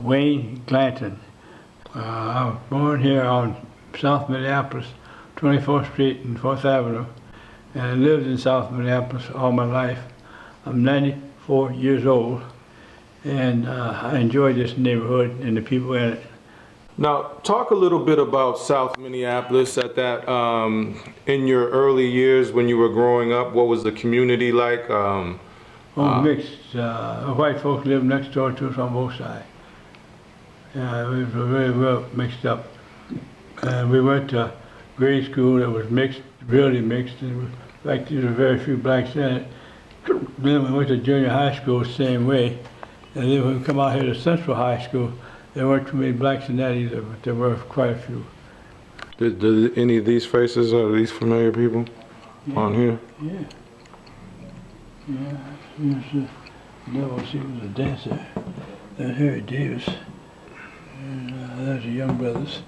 Wayne Glanton. I was born here on South Minneapolis, 24th Street and 4th Avenue, and I lived in South Minneapolis all my life. I'm 94 years old, and I enjoy this neighborhood and the people in it. Now, talk a little bit about South Minneapolis at that, in your early years when you were growing up. What was the community like? Mixed. White folks lived next door to us on both sides. We were very well mixed up. We went to grade school that was mixed, really mixed. In fact, there were very few blacks in it. Then we went to junior high school the same way. And then when we come out here to Central High School, there weren't too many blacks in that either, but there were quite a few. Did any of these faces, are these familiar people on here? Yeah. Yeah, he was he was a dancer. That's Harry Davis. And there's the Young Brothers.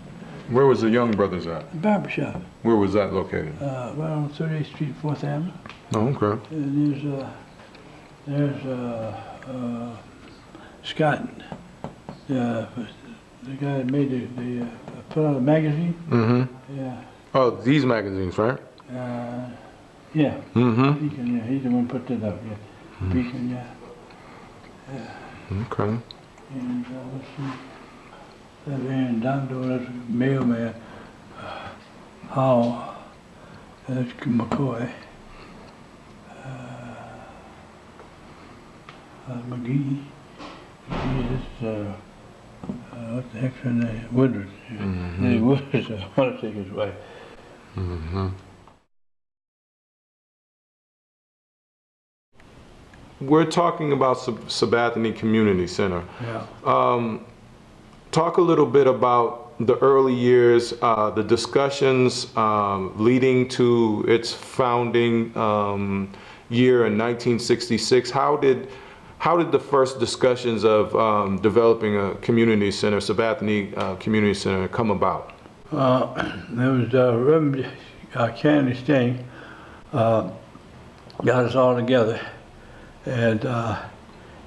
Where was the Young Brothers at? The barbershop. Where was that located? Right on 38th Street, 4th Avenue. Oh, okay. And there's Scott, the guy that made the put out a magazine. Mm-hmm. Yeah. Oh, these magazines, right? Yeah. Mm-hmm. Beacon, yeah, he's the one put that up. Yeah. Mm-hmm. Beacon, yeah. Okay. And let's see. That man down there, that's mailman. Howell. That's McCoy. McGee. What the heck's her name? Woodward. Mm-hmm. Hey, Woodward, I want to take his wife. Mm-hmm. We're talking about Sabathani Community Center. Yeah. Talk a little bit about the early years, the discussions leading to its founding year in 1966. How did the first discussions of developing a community center, Sabathani Community Center, come about? There was Reverend Kennedy Sting got us all together, and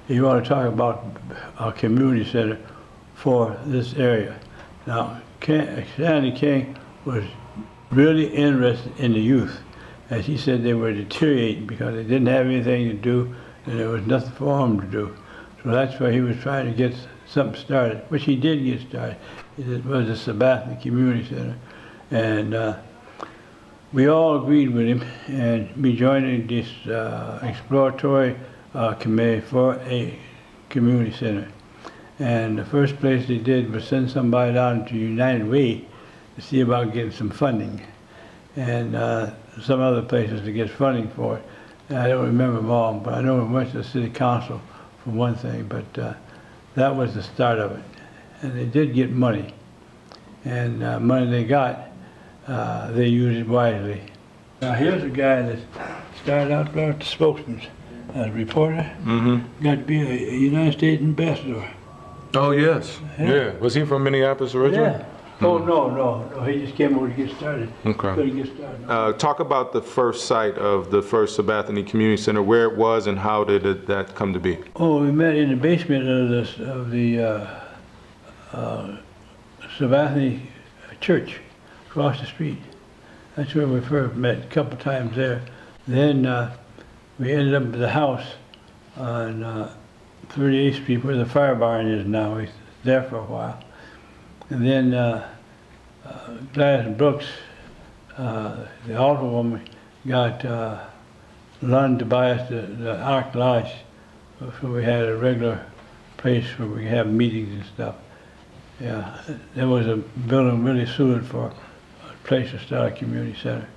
he wanted to talk about a community center for this area. Now, Stanley King was really interested in the youth, as he said they were deteriorating because they didn't have anything to do and there was nothing for them to do. So that's why he was trying to get something started, which he did get started. It was the Sabathani Community Center. And we all agreed with him, and we joined this exploratory committee for a community center. And the first place they did was send somebody down to United Way to see about getting some funding, and some other places to get funding for it. And I don't remember them all, but I know we went to the city council for one thing, but that was the start of it. And they did get money, and money they got, they used it wisely. Now here's a guy that started out there at the spokesman, as a reporter, got to be a United States ambassador. Oh, yes. Yeah. Was he from Minneapolis originally? Yeah. Oh, no. He just came over to get started. Okay. Couldn't get started. Talk about the first site of the first Sabathani Community Center, where it was and how did that come to be? Oh, we met in the basement of the Sabathani Church across the street. That's where we first met, a couple times there. Then we ended up at the house on 38th Street, where the fire barn is now. We was there for a while. And then Gladys Brooks, the altar woman, got Lund to buy us the Ark Lodge, so we had a regular place where we have meetings and stuff. Yeah, that was a building really suited for a place to start a community center.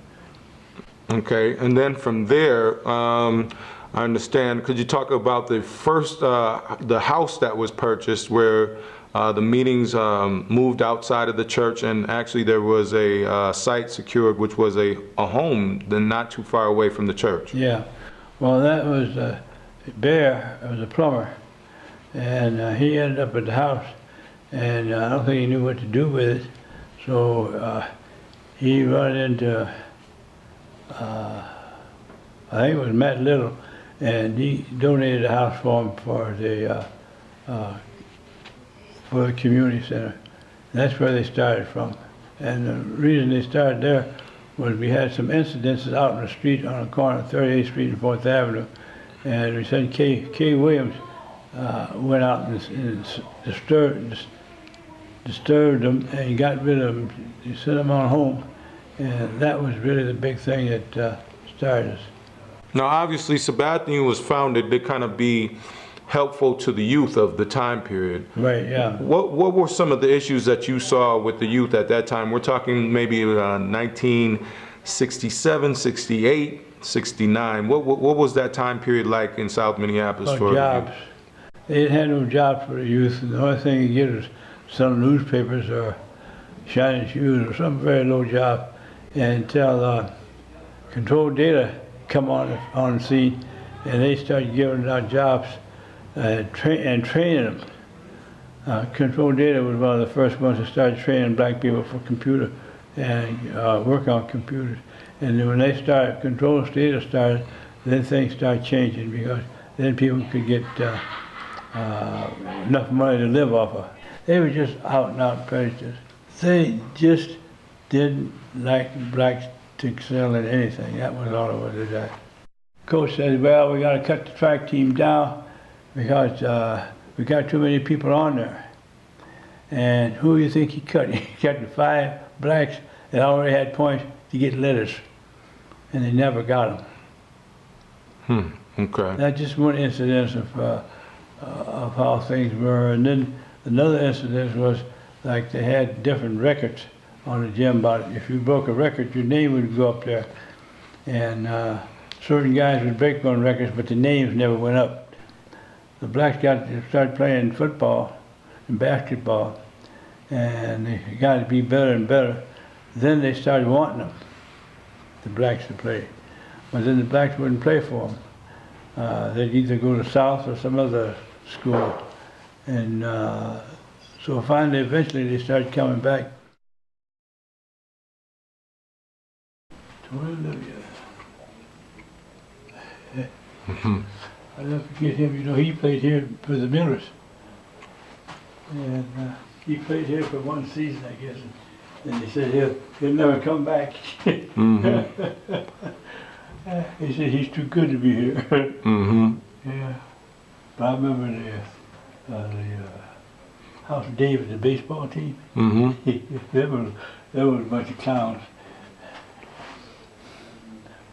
Okay, and then from there, I understand, could you talk about the first, the house that was purchased where the meetings moved outside of the church, and actually there was a site secured which was a home then not too far away from the church? Yeah, well that was Bear, was a plumber, and he ended up at the house, and I don't think he knew what to do with it, so he run into, I think it was Matt Little, and he donated the house for him for the for the community center. That's where they started from. And the reason they started there was we had some incidences out in the street on the corner of 38th Street and 4th Avenue. And we said K. Williams went out and disturbed them and got rid of them. He sent them on home. And that was really the big thing that started us. Now, obviously, Sabathani was founded to kind of be helpful to the youth of the time period. Right, yeah. What were some of the issues that you saw with the youth at that time? We're talking maybe 1967, 68, 69. What was that time period like in South Minneapolis for jobs. They had no jobs for the youth, and the only thing you get was some newspapers or shining shoes or some very low job until controlled data come on the scene, and they started giving out jobs and training them. Control Data was one of the first ones that started training black people for computer and work on computers. And then when they started, Control Data started, then things started changing because then people could get enough money to live off of. They were just out and out prejudice. They just didn't like blacks to excel in anything. That was all it was. That. Coach said, well, we got to cut the track team down because we got too many people on there. And who do you think he cut? He cut the 5 blacks that already had points to get letters, and they never got them. Okay. That's just one incident of how things were. And then another incident was like they had different records on the gym about it. If you broke a record, your name would go up there. And certain guys would break on records, but the names never went up. The blacks got to start playing football and basketball, and they got to be better and better. Then they started wanting them, the blacks to play. But then the blacks wouldn't play for them. They'd either go to South or some other school. And so finally, eventually, they started coming back. I never forget him, you know, he played here for the Millers. And he played here for one season, I guess. And they said he'll never come back. He said he's too good to be here. Yeah. But I remember the House of David, the baseball team. There was a bunch of clowns.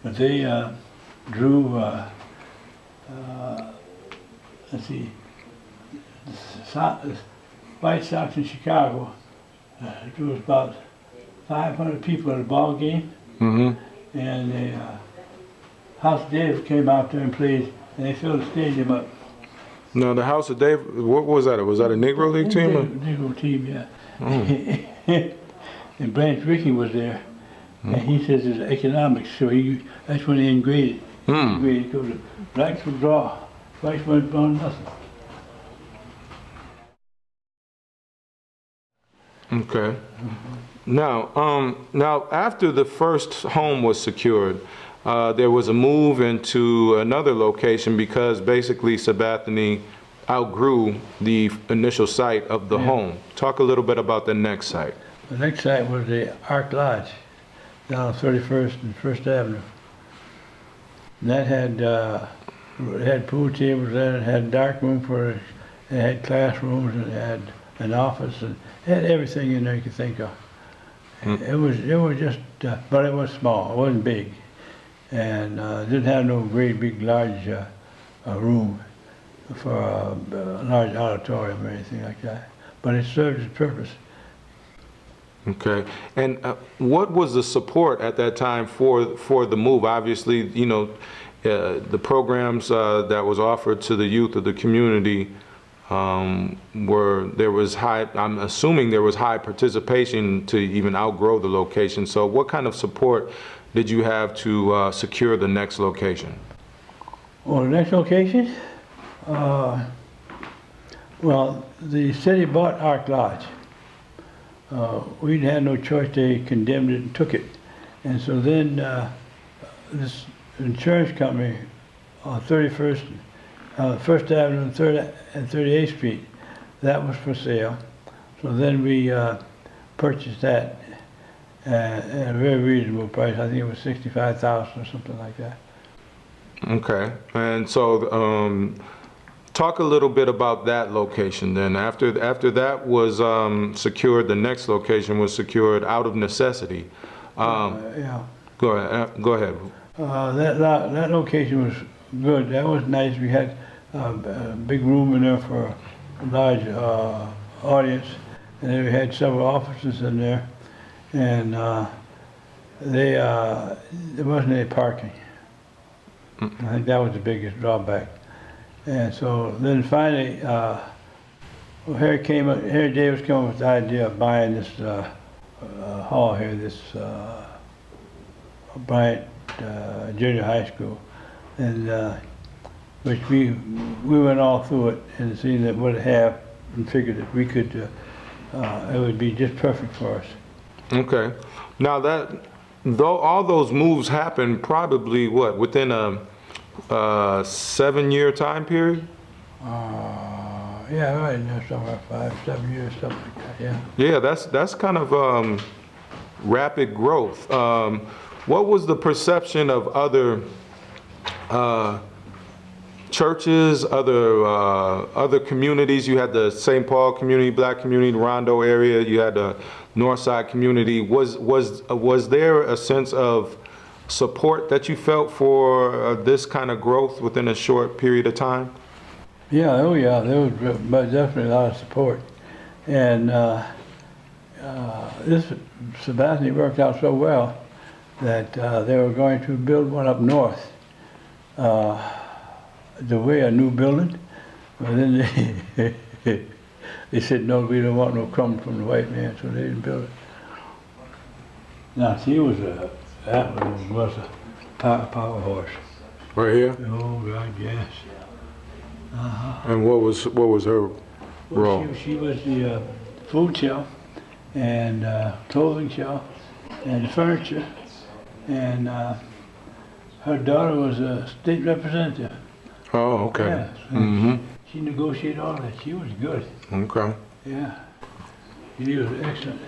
But they drew, let's see, the White Sox in Chicago. There was about 500 people at a ball game. And the House of David came out there and played, and they filled the stadium up. Now, the House of David, what was that? Was that a Negro League team? Negro team, yeah. And Branch Rickey was there. And he says it's economics, so that's when they ingraded. Because the blacks would draw, whites wouldn't draw nothing. Okay. Now, after the first home was secured, there was a move into another location because basically Sabathani outgrew the initial site of the home. Talk a little bit about the next site. The next site was the Arc Lodge down on 31st and 1st Avenue. And that had it had pool tables there, it had dark room for it, it had classrooms, and it had an office, and it had everything in there you could think of. It was just, but it was small, it wasn't big. And didn't have no great big large room for a large auditorium or anything like that. But it served its purpose. Okay. And what was the support at that time for the move? Obviously, you know, the programs that was offered to the youth of the community I'm assuming there was high participation to even outgrow the location. So what kind of support did you have to secure the next location? Well, the next location? Well, the city bought Arc Lodge. We had no choice. They condemned it and took it. And so then this insurance company on 31st, 1st Avenue and 38th Street, that was for sale. So then we purchased that at a very reasonable price. I think it was $65,000 or something like that. Okay, and so talk a little bit about that location then. After that was secured, the next location was secured out of necessity. Yeah. Go ahead. That location was good. That was nice. We had a big room in there for a large audience, and then we had several offices in there, and there wasn't any parking. I think that was the biggest drawback. And so then finally, Harry Davis came up with the idea of buying this hall here, this Bryant Junior High School, and which we went all through it and seen that what it had and figured that we could, it would be just perfect for us. Okay. Now though all those moves happened probably within a 7-year time period? Yeah, right in there somewhere, 5-7 years, something like that, yeah. Yeah, that's kind of rapid growth. What was the perception of other churches, other communities? You had the St. Paul community, Black community, the Rondo area. You had the Northside community. Was there a sense of support that you felt for this kind of growth within a short period of time? Yeah, oh yeah, there was definitely a lot of support. And this Sabathani worked out so well that they were going to build one up north, a new building. But then they said, no, we don't want no crumb from the white man, so they didn't build it. Now, that one was a power horse. Right here. Oh, right, yes. And what was her role? Well, she was the food shelf and clothing shelf and the furniture, and her daughter was a state representative. Oh, okay. Yeah, so she negotiated all that. She was good. Okay. Yeah, she was excellent.